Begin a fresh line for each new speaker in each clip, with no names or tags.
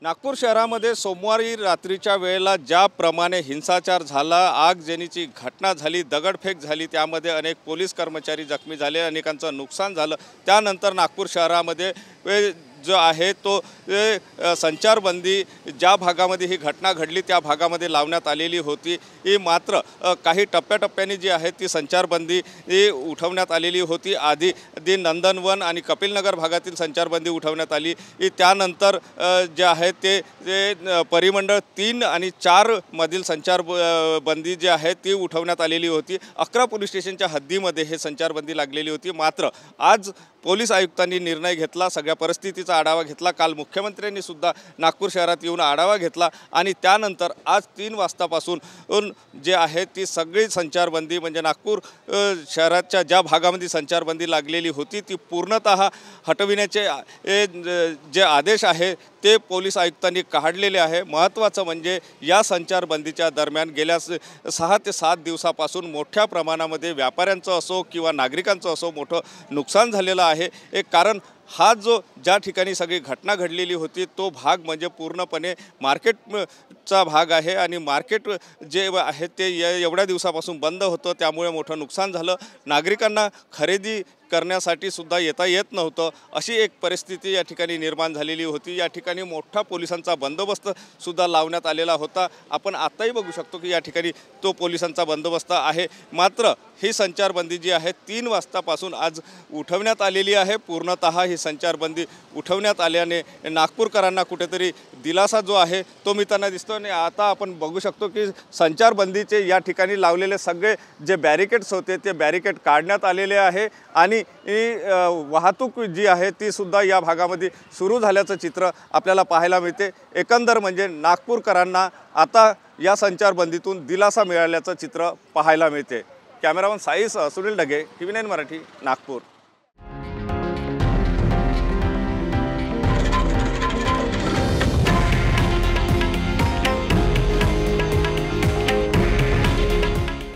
नागपूर शहरामध्ये सोमवारी रात्रीच्या वेळेला ज्याप्रमाणे हिंसाचार झाला, आगजनीची घटना झाली, दगडफेक झाली, त्यामध्ये अनेक पोलीस कर्मचारी जखमी झाले, अनेकांचं नुकसान झालं। त्यानंतर नागपूर शहरामध्ये जो आहे तो संचारबंदी ज्या भागामध्ये ही घटना घडली त्या भागामध्ये लावण्यात आलेली होती। ही मात्र काही टप्प्याटप्प्याने जी आहे ती संचारबंदी उठवण्यात आलेली होती। आधी नंदनवन आणि कपिलनगर भागातील संचारबंदी उठवण्यात आली। त्यानंतर जे आहे ते परिमंडळ 3 आणि 4 मधील संचारबंदी जी आहे ती उठवण्यात आलेली होती। 11 पोलीस स्टेशनच्या हद्दीमध्ये हे संचारबंदी लागलेली होती। मात्र आज पोलीस आयुक्तांनी निर्णय घेतला, सगळ्या परिस्थितीचा आढावा घेतला। काल मुख्यमंत्र्यांनी सुद्धा नागपूर शहरात येऊन आढावा घेतला आणि त्यानंतर आज 3 वाजतापासून जे आहे ती सगळी संचारबंदी म्हणजे नागपूर शहराच्या ज्या भागामध्ये संचारबंदी लागलेली होती ती पूर्णतः हटविण्याचे जे आदेश आहे ते पोलीस आयुक्तांनी काढलेले आहे। महत्त्वाचं म्हणजे या संचारबंदीच्या दरम्यान गेल्या 6 ते 7 दिवसापासून मोठ्या प्रमाणामध्ये व्यापाऱ्यांचं असो किंवा नागरिकांचं असो मोठं नुकसान झालेलं आहे। एक कारण हा जो ज्या ठिकाणी सगळी घटना घडलेली होती तो भाग म्हणजे पूर्णपणे मार्केटचा भाग आहे आणि मार्केट जे आहे ते एवढ्या दिवसापासून बंद होतं, त्यामुळे मोठं नुकसान झालं। नागरिकांना खरेदी करण्यासाठी सुद्धा येता येत नव्हतं, अशी एक परिस्थिती या ठिकाणी निर्माण झालेली होती। या ठिकाणी मोठा पोलिसांचा बंदोबस्त सुद्धा लावण्यात आलेला होता। आपण आताही बघू शकतो की या ठिकाणी तो पोलिसांचा बंदोबस्त आहे। मात्र ही संचारबंदी जी आहे 3 वाजतापासून आज उठवण्यात आलेली आहे। पूर्णतः ही संचारबंदी उठवण्यात आल्याने नागपूरकरांना कुठेतरी दिलासा जो आहे तो मिळताना दिसतो आणि आता आपण बघू शकतो की संचारबंदीचे या ठिकाणी लावलेले सगळे जे बॅरिकेड्स होते ते बॅरिकेड काढण्यात आलेले आहे आणि वाहतूक जी आहे ती सुद्धा या भागामध्ये सुरू झाल्याचं चित्र आपल्याला पाहायला मिळते। एकंदर म्हणजे नागपूरकरांना आता या संचारबंदीतून दिलासा मिळाल्याचं चित्र पाहायला मिळते। कॅमेरामन साईसह सुनील ढगे, TV9 मराठी, नागपूर।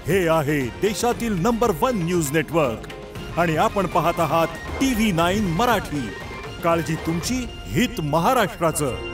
हे आहे देशातील नंबर 1 न्यूज नेटवर्क आणि आपण पाहत आहात TV9 मराठी। काळजी तुमची, हित महाराष्ट्राचं।